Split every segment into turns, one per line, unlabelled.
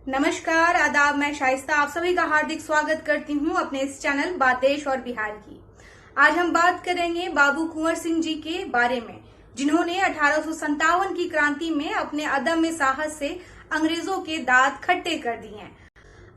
नमस्कार, आदाब। मैं शाइस्ता आप सभी का हार्दिक स्वागत करती हूं अपने इस चैनल बात देश और बिहार की। आज हम बात करेंगे बाबू कुंवर सिंह जी के बारे में, जिन्होंने 1857 की क्रांति में अपने अदम्य साहस से अंग्रेजों के दांत खट्टे कर दिए हैं।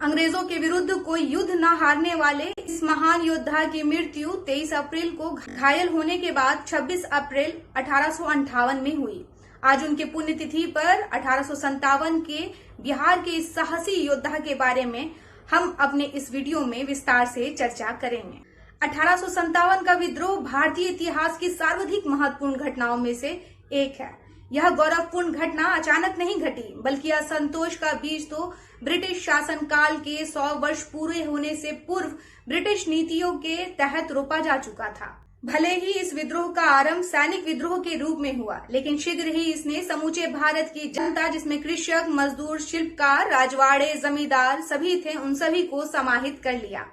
अंग्रेजों के विरुद्ध कोई युद्ध न हारने वाले इस महान योद्धा की मृत्यु 23 अप्रैल को घायल होने के बाद 26 अप्रैल 1858 में हुई। आज उनके पुण्यतिथि पर 1857 के बिहार के इस साहसी योद्धा के बारे में हम अपने इस वीडियो में विस्तार से चर्चा करेंगे। 1857 का विद्रोह भारतीय इतिहास की सर्वाधिक महत्वपूर्ण घटनाओं में से एक है। यह गौरवपूर्ण घटना अचानक नहीं घटी, बल्कि असंतोष का बीज तो ब्रिटिश शासनकाल के 100 वर्ष पूरे होने से पूर्व ब्रिटिश नीतियों के तहत रोपा जा चुका था। भले ही इस विद्रोह का आरंभ सैनिक विद्रोह के रूप में हुआ, लेकिन शीघ्र ही इसने समूचे भारत की जनता, जिसमें कृषक, मजदूर, शिल्पकार, राजवाड़े, जमींदार सभी थे, उन सभी को समाहित कर लिया।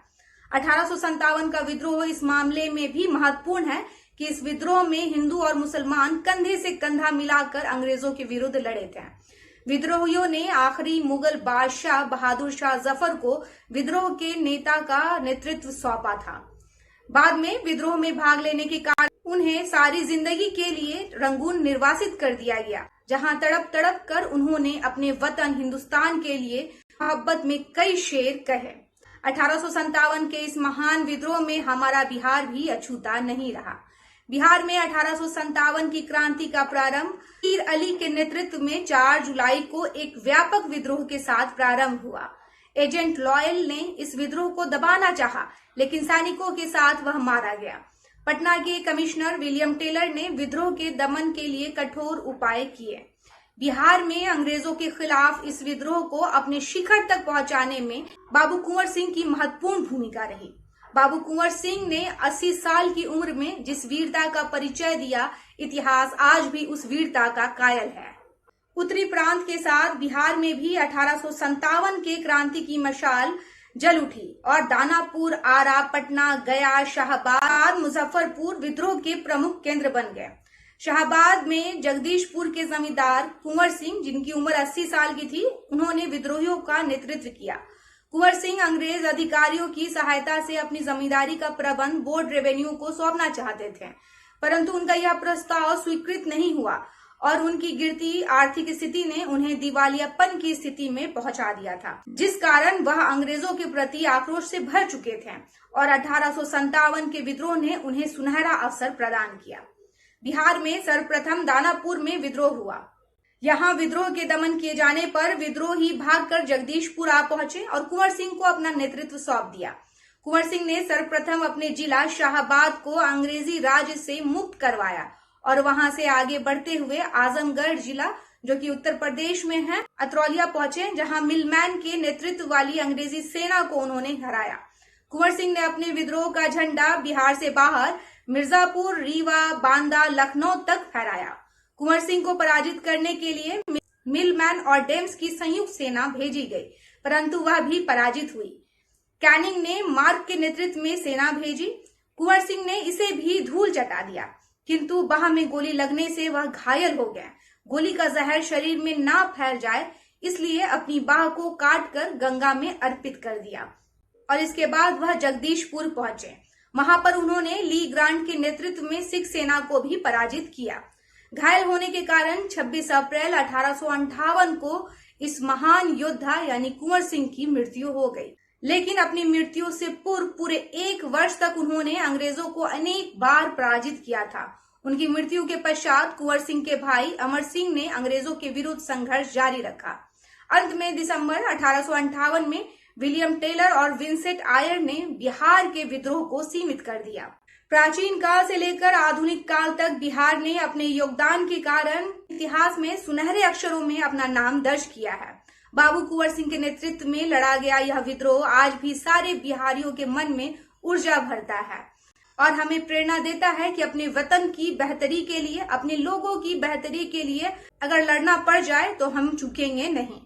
1857 का विद्रोह इस मामले में भी महत्वपूर्ण है कि इस विद्रोह में हिंदू और मुसलमान कंधे से कंधा मिलाकर अंग्रेजों के विरुद्ध लड़े थे। विद्रोहियों ने आखिरी मुगल बादशाह बहादुर शाह जफर को विद्रोह के नेता का नेतृत्व सौंपा था। बाद में विद्रोह में भाग लेने के कारण उन्हें सारी जिंदगी के लिए रंगून निर्वासित कर दिया गया, जहां तड़प तड़प कर उन्होंने अपने वतन हिंदुस्तान के लिए मोहब्बत में कई शेर कहे। 1857 के इस महान विद्रोह में हमारा बिहार भी अछूता नहीं रहा। बिहार में 1857 की क्रांति का प्रारंभ मीर अली के नेतृत्व में 4 जुलाई को एक व्यापक विद्रोह के साथ प्रारंभ हुआ। एजेंट लॉयल ने इस विद्रोह को दबाना चाहा, लेकिन सैनिकों के साथ वह मारा गया। पटना के कमिश्नर विलियम टेलर ने विद्रोह के दमन के लिए कठोर उपाय किए। बिहार में अंग्रेजों के खिलाफ इस विद्रोह को अपने शिखर तक पहुंचाने में बाबू कुंवर सिंह की महत्वपूर्ण भूमिका रही। बाबू कुंवर सिंह ने 80 साल की उम्र में जिस वीरता का परिचय दिया, इतिहास आज भी उस वीरता का कायल है। उत्तरी प्रांत के साथ बिहार में भी 1857 के क्रांति की मशाल जल उठी और दानापुर, आरा, पटना, गया, शाहबाद, मुजफ्फरपुर विद्रोह के प्रमुख केंद्र बन गए। शाहबाद में जगदीशपुर के जमींदार कुंवर सिंह, जिनकी उम्र 80 साल की थी, उन्होंने विद्रोहियों का नेतृत्व किया। कुंवर सिंह अंग्रेज अधिकारियों की सहायता से अपनी जमींदारी का प्रबंध बोर्ड रेवेन्यू को सौंपना चाहते थे, परंतु उनका यह प्रस्ताव स्वीकृत नहीं हुआ और उनकी गिरती आर्थिक स्थिति ने उन्हें दिवालियापन की स्थिति में पहुंचा दिया था, जिस कारण वह अंग्रेजों के प्रति आक्रोश से भर चुके थे और 1857 के विद्रोह ने उन्हें सुनहरा अवसर प्रदान किया। बिहार में सर्वप्रथम दानापुर में विद्रोह हुआ। यहाँ विद्रोह के दमन किए जाने पर विद्रोही भागकर जगदीशपुर आ पहुंचे और कुंवर सिंह को अपना नेतृत्व सौंप दिया। कुंवर सिंह ने सर्वप्रथम अपने जिला शाहबाद को अंग्रेजी राज से मुक्त करवाया और वहां से आगे बढ़ते हुए आजमगढ़ जिला, जो कि उत्तर प्रदेश में है, अतरौलिया पहुंचे, जहां मिलमैन के नेतृत्व वाली अंग्रेजी सेना को उन्होंने हराया। कुंवर सिंह ने अपने विद्रोह का झंडा बिहार से बाहर मिर्जापुर, रीवा, बांदा, लखनऊ तक फहराया। कुंवर सिंह को पराजित करने के लिए मिलमैन और डेम्स की संयुक्त सेना भेजी गई, परंतु वह भी पराजित हुई। कैनिंग ने मार्क के नेतृत्व में सेना भेजी। कुंवर सिंह ने इसे भी धूल चटा दिया, किंतु बाह में गोली लगने से वह घायल हो गया। गोली का जहर शरीर में ना फैल जाए, इसलिए अपनी बाह को काटकर गंगा में अर्पित कर दिया और इसके बाद वह जगदीशपुर पहुंचे। वहां पर उन्होंने ली ग्रांट के नेतृत्व में सिख सेना को भी पराजित किया। घायल होने के कारण 26 अप्रैल 1858 को इस महान योद्धा यानी कुंवर सिंह की मृत्यु हो गई। लेकिन अपनी मृत्यु से पूर्व पूरे 1 वर्ष तक उन्होंने अंग्रेजों को अनेक बार पराजित किया था। उनकी मृत्यु के पश्चात कुंवर सिंह के भाई अमर सिंह ने अंग्रेजों के विरुद्ध संघर्ष जारी रखा। अंत में दिसंबर 1858 में विलियम टेलर और विंसेंट आयर ने बिहार के विद्रोह को सीमित कर दिया। प्राचीन काल से लेकर आधुनिक काल तक बिहार ने अपने योगदान के कारण इतिहास में सुनहरे अक्षरों में अपना नाम दर्ज किया है। बाबू कुंवर सिंह के नेतृत्व में लड़ा गया यह विद्रोह आज भी सारे बिहारियों के मन में ऊर्जा भरता है और हमें प्रेरणा देता है कि अपने वतन की बेहतरी के लिए, अपने लोगों की बेहतरी के लिए अगर लड़ना पड़ जाए तो हम झुकेंगे नहीं।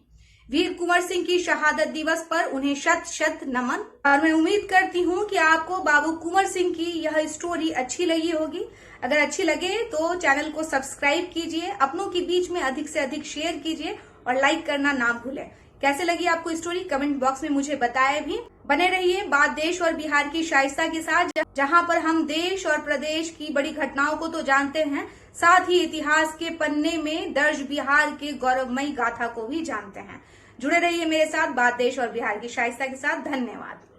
वीर कुंवर सिंह की शहादत दिवस पर उन्हें शत शत नमन। और मैं उम्मीद करती हूँ कि आपको बाबू कुंवर सिंह की यह स्टोरी अच्छी लगी होगी। अगर अच्छी लगे तो चैनल को सब्सक्राइब कीजिए, अपनों के बीच में अधिक से अधिक शेयर कीजिए और लाइक करना ना भूलें। कैसे लगी आपको स्टोरी कमेंट बॉक्स में मुझे बताएं भी। बने रहिए बात देश और बिहार की शाइस्ता के साथ, जहां पर हम देश और प्रदेश की बड़ी घटनाओं को तो जानते हैं, साथ ही इतिहास के पन्ने में दर्ज बिहार के गौरवमयी गाथा को भी जानते हैं। जुड़े रहिए मेरे साथ बात देश और बिहार की शाइस्ता के साथ। धन्यवाद।